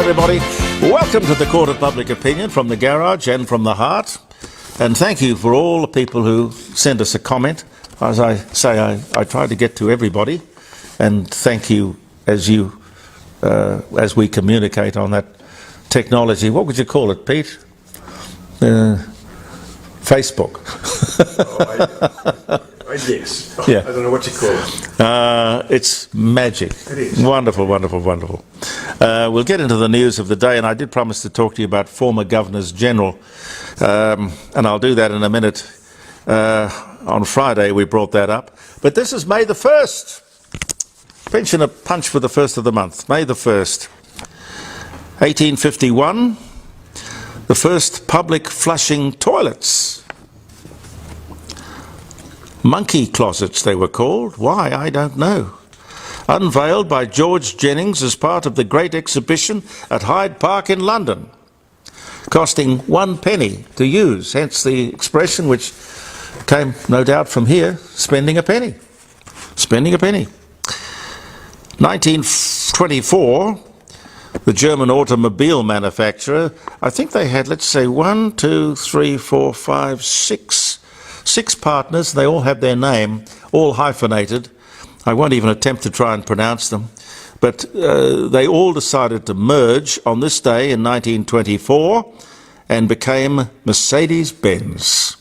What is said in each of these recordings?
everybody. Welcome to the Court of Public Opinion from the garage and from the heart. And thank you for all the people who send us a comment. As I say, I try to get to everybody. And thank you as we communicate on that technology. What would you call it, Pete? Facebook. Yes. Yeah. I don't know what you call it. It's magic. It is. Wonderful, wonderful, wonderful. We'll get into the news of the day, and I did promise to talk to you about former governors general, and I'll do that in a minute. On Friday we brought that up. But this is May the 1st. Pensioner punch for the 1st of the month. May the 1st. 1851. The first public flushing toilets. Monkey closets, they were called. Why, I don't know. Unveiled by George Jennings as part of the Great Exhibition at Hyde Park in London. Costing 1 penny to use, hence the expression which came, no doubt, from here, spending a penny. Spending a penny. 1924, the German automobile manufacturer, I think they had, let's say, 1, 2, 3, 4, 5, 6 partners. They all have their name, all hyphenated. I won't even attempt to try and pronounce them. But they all decided to merge on this day in 1924 and became Mercedes-Benz,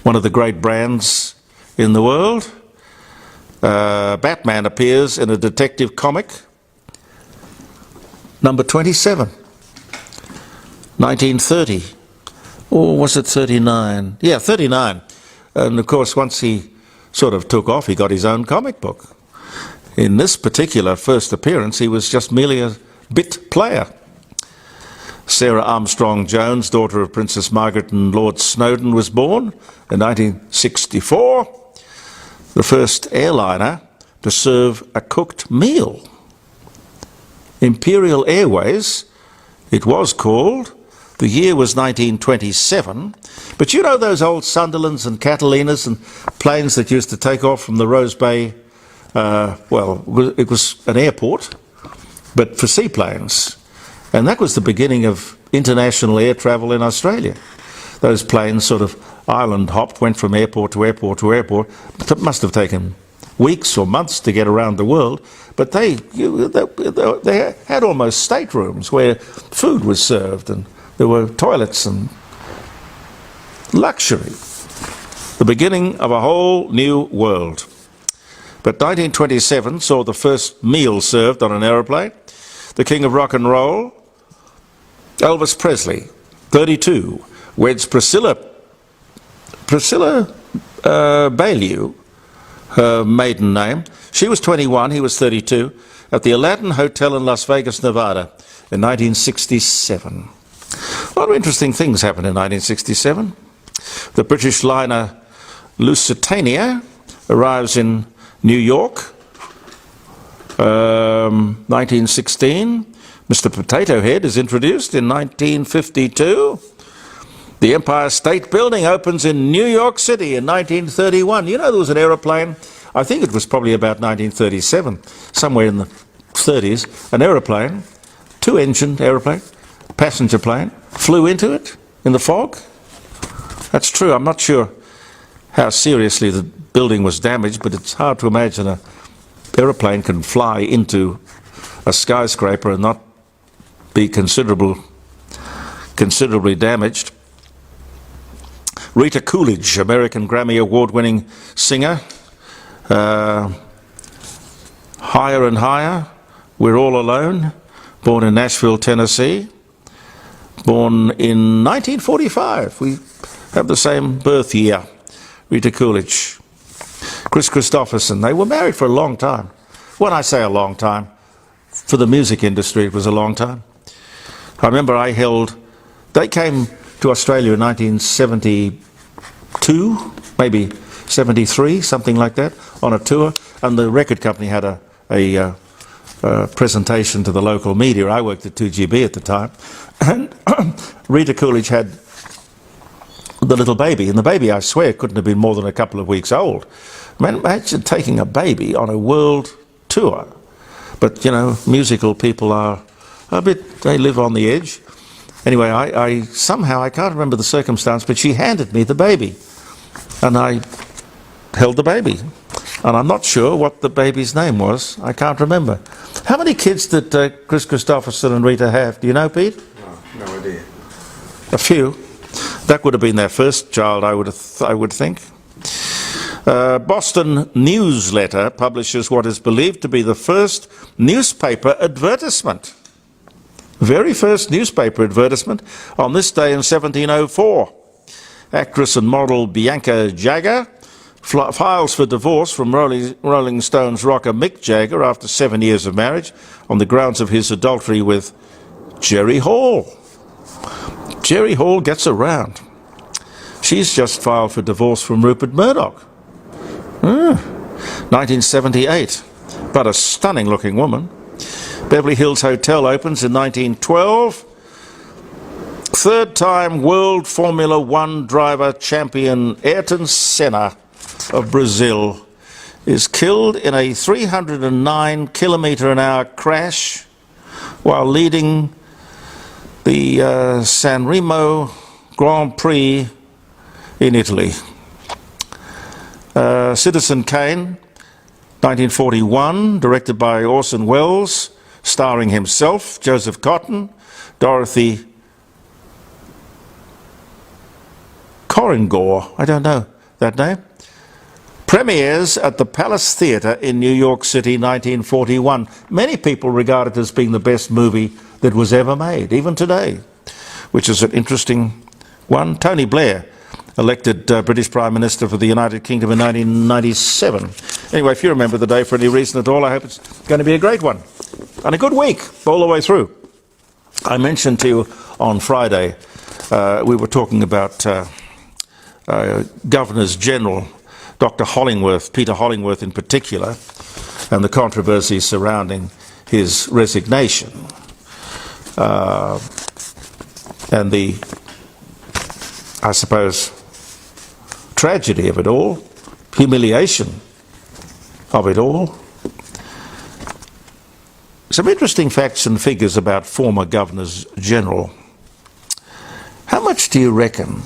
one of the great brands in the world. Batman appears in a detective comic, number 27, 1930. Or was it 39? Yeah, 39. And of course, once he sort of took off, he got his own comic book. In this particular first appearance, he was just merely a bit player. Sarah Armstrong Jones, daughter of Princess Margaret and Lord Snowdon, was born in 1964. The first airliner to serve a cooked meal. Imperial Airways, it was called. The year was 1927, but you know those old Sunderlands and Catalinas and planes that used to take off from the Rose Bay, it was an airport, but for seaplanes. And that was the beginning of international air travel in Australia. Those planes sort of island hopped, went from airport to airport to airport. It must have taken weeks or months to get around the world, but they had almost staterooms where food was served and there were toilets and luxury. The beginning of a whole new world. But 1927 saw the first meal served on an aeroplane. The king of rock and roll, Elvis Presley, 32, weds Priscilla Beaulieu, her maiden name. She was 21, he was 32, at the Aladdin Hotel in Las Vegas, Nevada in 1967. A lot of interesting things happened in 1967. The British liner Lusitania arrives in New York. 1916. Mr. Potato Head is introduced in 1952. The Empire State Building opens in New York City in 1931. You know, there was an aeroplane, I think it was probably about 1937, somewhere in the 30s, an aeroplane, two-engined aeroplane, passenger plane, flew into it in the fog. That's true. I'm not sure how seriously the building was damaged, but it's hard to imagine an aeroplane can fly into a skyscraper and not be considerably damaged. Rita Coolidge, American Grammy Award-winning singer. Higher and Higher, We're All Alone, born in Nashville, Tennessee. Born in 1945. We have the same birth year. Rita Coolidge. Chris Christopherson. They were married for a long time. When I say a long time, for the music industry it was a long time. I remember they came to Australia in 1972, maybe 73, something like that, on a tour, and the record company had a presentation to the local media. I worked at 2GB at the time, and Rita Coolidge had the little baby, and the baby, I swear, couldn't have been more than a couple of weeks old. Imagine taking a baby on a world tour. But, you know, musical people are they live on the edge. Anyway, I somehow, I can't remember the circumstance, but she handed me the baby. And I held the baby. And I'm not sure what the baby's name was. I can't remember. How many kids did Chris Christopherson and Rita have? Do you know, Pete? No idea. A few. That would have been their first child, I would think. Boston Newsletter publishes what is believed to be the first newspaper advertisement. Very first newspaper advertisement on this day in 1704. Actress and model Bianca Jagger files for divorce from Rolling Stones rocker Mick Jagger after 7 years of marriage on the grounds of his adultery with Jerry Hall. Jerry Hall gets around. She's just filed for divorce from Rupert Murdoch. 1978. But a stunning looking woman. Beverly Hills Hotel opens in 1912. Third time World Formula One driver champion Ayrton Senna of Brazil is killed in a 309 km/h crash while leading the San Remo Grand Prix in Italy. Citizen Kane, 1941, directed by Orson Welles, starring himself, Joseph Cotton, Dorothy Corringore, I don't know that name, premieres at the Palace Theatre in New York City, 1941. Many people regard it as being the best movie that was ever made, even today, which is an interesting one. Tony Blair, elected British Prime Minister for the United Kingdom in 1997. Anyway, if you remember the day for any reason at all, I hope it's going to be a great one. And a good week all the way through. I mentioned to you on Friday, we were talking about Governors General, Dr. Hollingworth, Peter Hollingworth in particular, and the controversy surrounding his resignation. And the, I suppose, tragedy of it all, humiliation of it all. Some interesting facts and figures about former Governors General. How much do you reckon?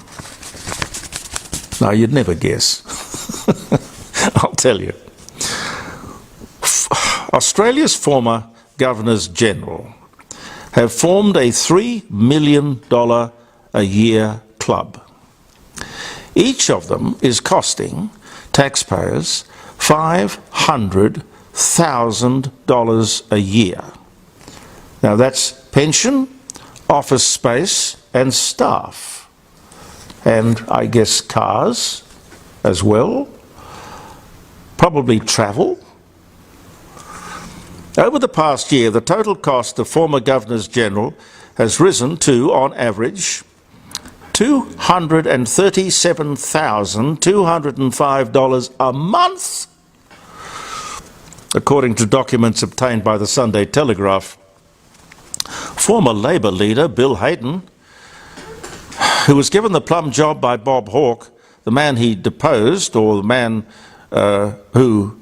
No, you'd never guess. I'll tell you. Australia's former Governors General have formed a $3 million a year club. Each of them is costing taxpayers $500,000 a year. Now that's pension, office space and staff. And I guess cars as well. Probably travel. Over the past year, the total cost of former Governors General has risen to, on average, $237,205 a month, according to documents obtained by the Sunday Telegraph. Former Labor leader Bill Hayden, who was given the plum job by Bob Hawke, the man he deposed, or the man who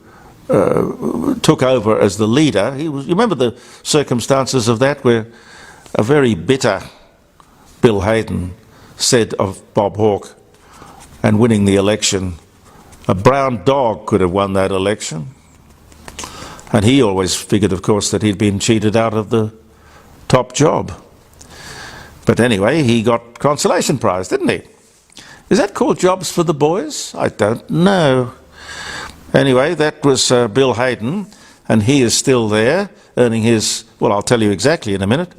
took over as the leader. You remember the circumstances of that, where a very bitter Bill Hayden said of Bob Hawke, and winning the election, a brown dog could have won that election. And he always figured, of course, that he'd been cheated out of the top job. But anyway, he got consolation prize, didn't he? Is that called jobs for the boys? I don't know. Anyway, that was Bill Hayden, and he is still there, earning his, well, I'll tell you exactly in a minute.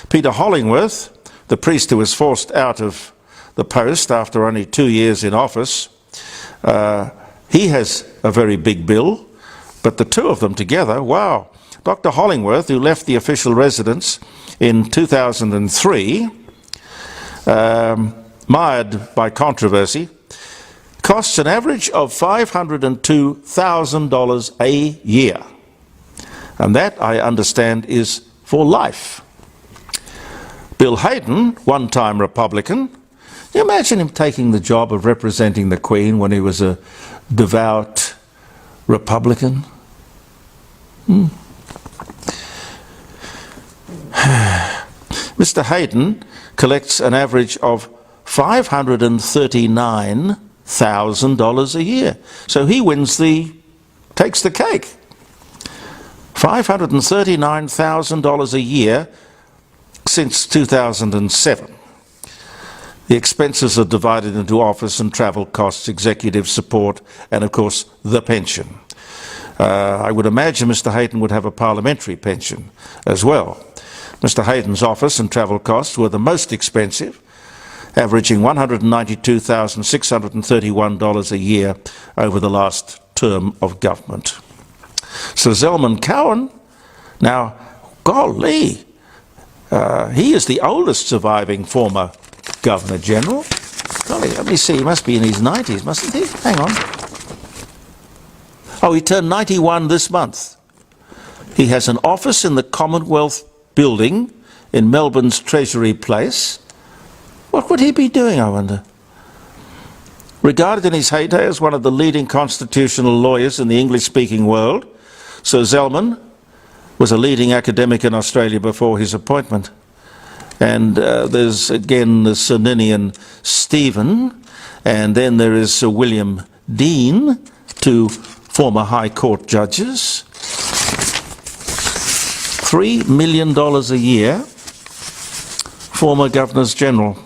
Peter Hollingworth, the priest who was forced out of the post after only 2 years in office, he has a very big bill, but the two of them together, wow. Dr. Hollingworth, who left the official residence in 2003, mired by controversy, costs an average of $502,000 a year. And that, I understand, is for life. Bill Hayden, one-time Republican, can you imagine him taking the job of representing the Queen when he was a devout Republican? Mr. Hayden collects an average of $539,000 a year. So he takes the cake. $539,000 a year since 2007. The expenses are divided into office and travel costs, executive support, and of course the pension. I would imagine Mr. Hayden would have a parliamentary pension as well. Mr. Hayden's office and travel costs were the most expensive, averaging $192,631 a year over the last term of government. Sir Zelman Cowen, now, golly, he is the oldest surviving former Governor General. Golly, let me see, he must be in his 90s, mustn't he? Hang on. Oh, he turned 91 this month. He has an office in the Commonwealth Building in Melbourne's Treasury Place. What would he be doing, I wonder? Regarded in his heyday as one of the leading constitutional lawyers in the English-speaking world, Sir Zelman was a leading academic in Australia before his appointment. And there's again the Sir Ninian Stephen, and then there is Sir William Dean, two former High Court judges. $3 million a year, former Governors General.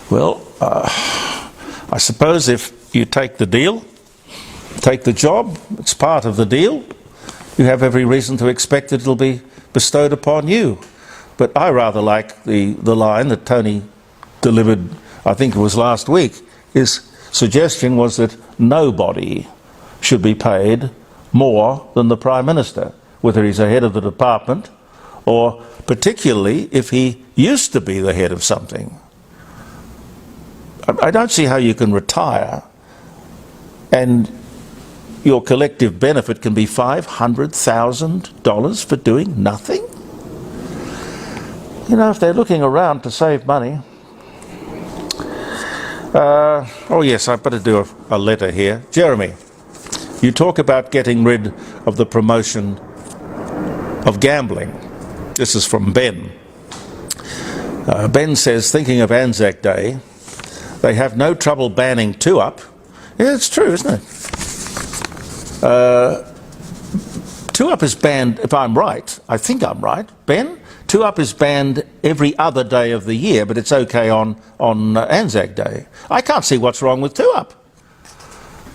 Well, I suppose if you take the deal, take the job, it's part of the deal, you have every reason to expect that it'll be bestowed upon you. But I rather like the line that Tony delivered, I think it was last week. His suggestion was that nobody should be paid more than the Prime Minister, whether he's the head of the department or particularly if he used to be the head of something. I don't see how you can retire and your collective benefit can be $500,000 for doing nothing. You know, if they're looking around to save money. Oh yes, I better do a letter here. Jeremy, you talk about getting rid of the promotion of gambling. This is from Ben. Ben says, thinking of Anzac Day, they have no trouble banning two-up. Yeah, it's true, isn't it? Two-up is banned, if I'm right, I think I'm right, Ben? Two-up is banned every other day of the year, but it's okay on Anzac Day. I can't see what's wrong with two-up.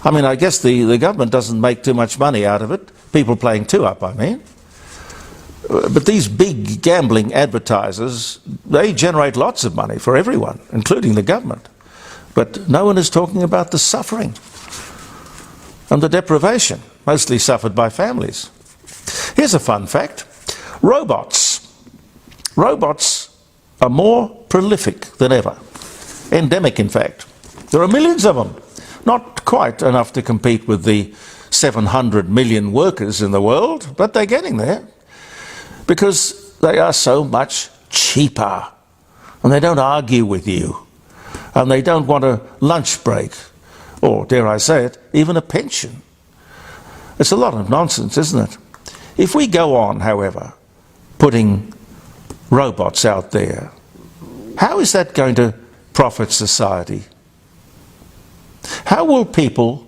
I mean, I guess the government doesn't make too much money out of it. People playing two-up, I mean. But these big gambling advertisers, they generate lots of money for everyone, including the government. But no one is talking about the suffering and the deprivation, mostly suffered by families. Here's a fun fact. Robots are more prolific than ever. Endemic, in fact. There are millions of them. Not quite enough to compete with the 700 million workers in the world, but they're getting there. Because they are so much cheaper. And they don't argue with you. And they don't want a lunch break. Or, dare I say it, even a pension. It's a lot of nonsense, isn't it? If we go on, however, putting robots out there, how is that going to profit society? How will people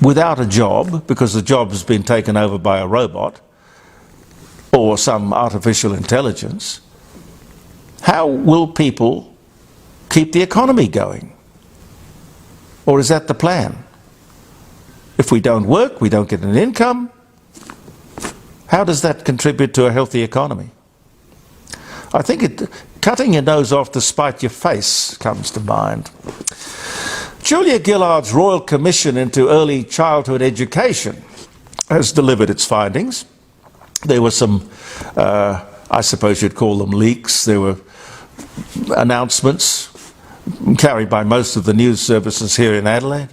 without a job, because the job has been taken over by a robot, or some artificial intelligence, how will people keep the economy going? Or is that the plan? If we don't work, we don't get an income, how does that contribute to a healthy economy? I think cutting your nose off to spite your face comes to mind. Julia Gillard's Royal Commission into Early Childhood Education has delivered its findings. There were some, I suppose you'd call them leaks. There were announcements carried by most of the news services here in Adelaide.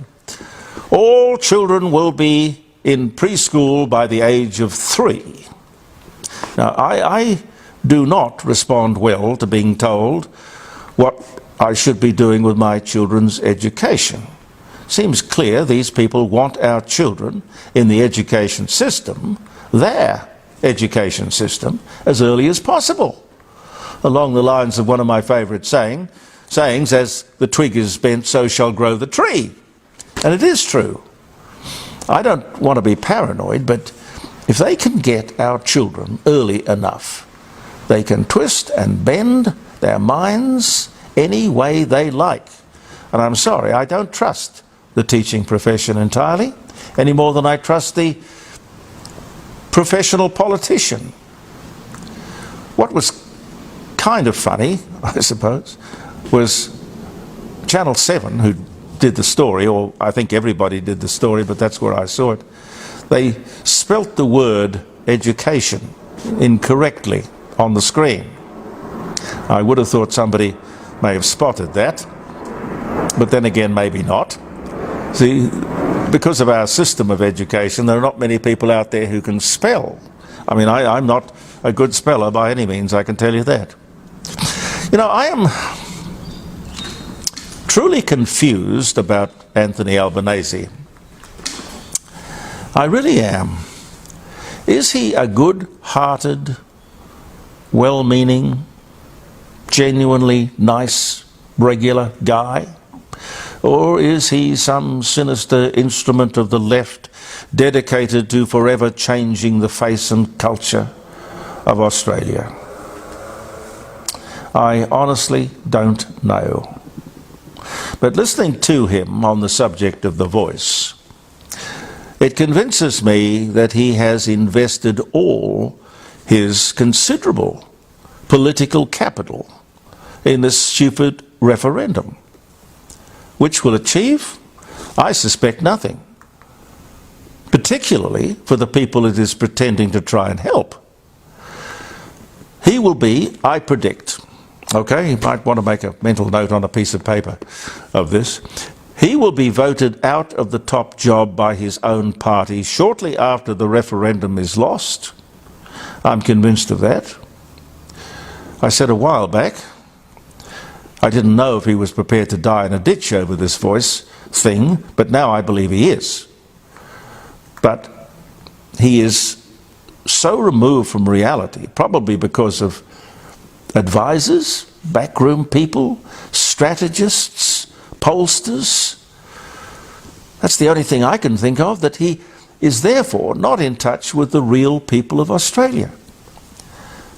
All children will be in preschool by the age of 3. Now, I do not respond well to being told what I should be doing with my children's education. Seems clear these people want our children in the education system, their education system, as early as possible. along the lines of one of my favourite sayings, as the twig is bent, so shall grow the tree. And it is true. I don't want to be paranoid, but if they can get our children early enough, they can twist and bend their minds any way they like. And I'm sorry, I don't trust the teaching profession entirely, any more than I trust the professional politician. What was kind of funny, I suppose, was Channel 7, who did the story, or I think everybody did the story, but that's where I saw it. They spelt the word education incorrectly on the screen. I would have thought somebody may have spotted that, but then again, maybe not. See, because of our system of education, there are not many people out there who can spell. I mean, I'm not a good speller by any means, I can tell you that. You know, I am truly confused about Anthony Albanese. I really am. Is he a good-hearted, well-meaning, genuinely nice, regular guy? Or is he some sinister instrument of the left dedicated to forever changing the face and culture of Australia? I honestly don't know. But listening to him on the subject of the voice, it convinces me that he has invested all his considerable political capital in this stupid referendum, which will achieve, I suspect, nothing, particularly for the people it is pretending to try and help. He will be, I predict, okay, you might want to make a mental note on a piece of paper of this, he will be voted out of the top job by his own party shortly after the referendum is lost. I'm convinced of that. I said a while back, I didn't know if he was prepared to die in a ditch over this voice thing, but now I believe he is. But he is so removed from reality, probably because of advisors, backroom people, strategists, pollsters. That's the only thing I can think of, that he is therefore not in touch with the real people of Australia.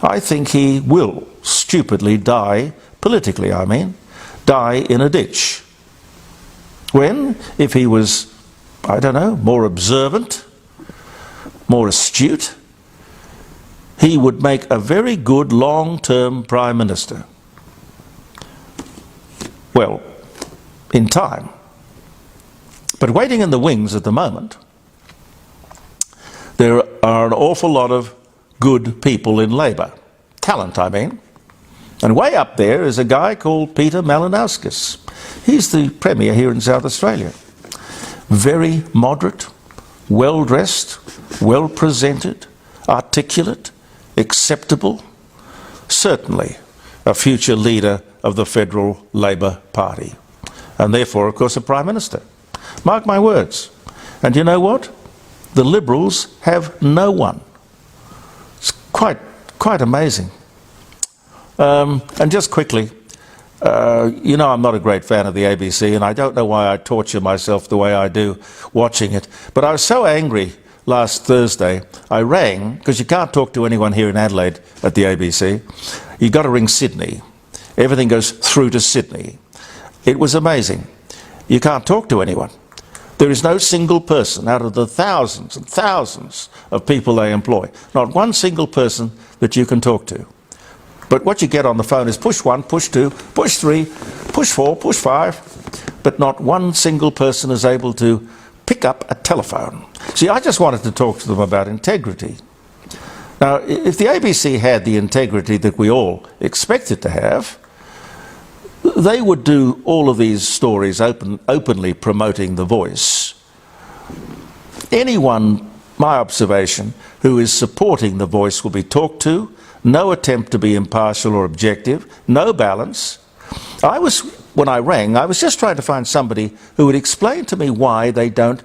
I think he will stupidly die, politically I mean, die in a ditch. When, if he was, I don't know, more observant, more astute, he would make a very good long-term Prime Minister. Well, in time. But waiting in the wings at the moment, there are an awful lot of good people in Labor. Talent, I mean. And way up there is a guy called Peter Malinauskas. He's the Premier here in South Australia. Very moderate, well-dressed, well-presented, articulate, acceptable. Certainly a future leader of the Federal Labor Party. And therefore, of course, a Prime Minister. Mark my words. And you know what? The Liberals have no one. It's quite amazing. And just quickly, you know I'm not a great fan of the ABC, and I don't know why I torture myself the way I do watching it. But I was so angry last Thursday, I rang, because you can't talk to anyone here in Adelaide at the ABC. You've got to ring Sydney. Everything goes through to Sydney. It was amazing. You can't talk to anyone. There is no single person out of the thousands and thousands of people they employ, not one single person that you can talk to. But what you get on the phone is push 1, push 2, push 3, push 4, push 5, but not one single person is able to pick up a telephone. See, I just wanted to talk to them about integrity. Now, if the ABC had the integrity that we all expect it to have, they would do all of these stories openly promoting The Voice. Anyone, my observation, who is supporting The Voice will be talked to, no attempt to be impartial or objective, no balance. When I rang, I was just trying to find somebody who would explain to me why they don't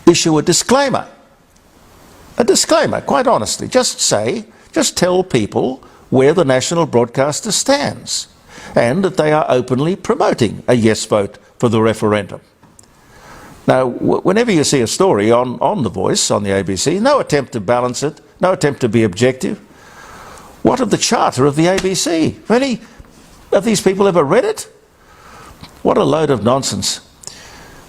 issue a disclaimer. A disclaimer, quite honestly. Just tell people where the national broadcaster stands, and that they are openly promoting a yes vote for the referendum. Now, whenever you see a story on The Voice, on the ABC, no attempt to balance it, no attempt to be objective. What of the charter of the ABC? Have any of these people ever read it? What a load of nonsense.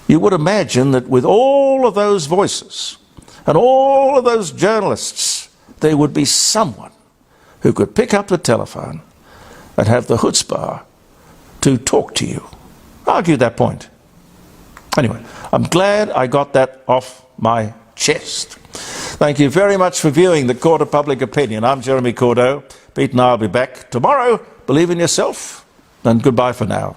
You would imagine that with all of those voices and all of those journalists, there would be someone who could pick up the telephone and have the chutzpah to talk to you, argue that point. Anyway, I'm glad I got that off my chest. Thank you very much for viewing the Court of Public Opinion. I'm Jeremy Cordeaux. Pete and I will be back tomorrow. Believe in yourself, and goodbye for now.